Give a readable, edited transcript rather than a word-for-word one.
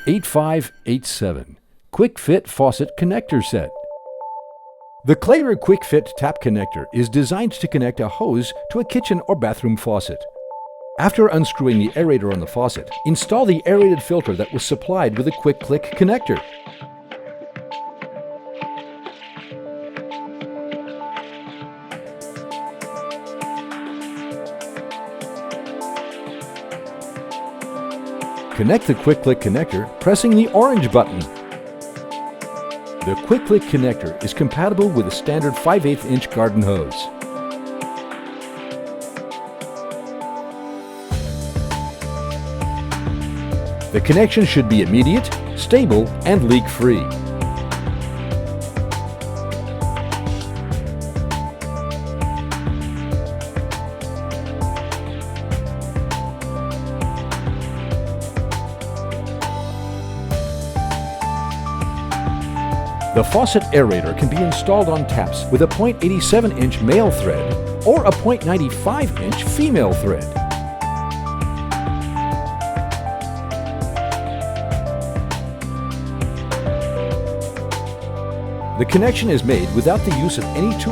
8587 Quick Fit Faucet Connector Set. The Claber Quick Fit Tap Connector is designed to connect a hose to a kitchen or bathroom faucet. After unscrewing the aerator on the faucet, install the aerated filter that was supplied with a quick click connector. Connect the quick click connector pressing the orange button. The quick click connector is compatible with a standard 5/8 inch garden hose. The connection should be immediate, stable, and leak-free. The faucet aerator can be installed on taps with a 0.87 inch male thread or a 0.95 inch female thread. The connection is made without the use of any tool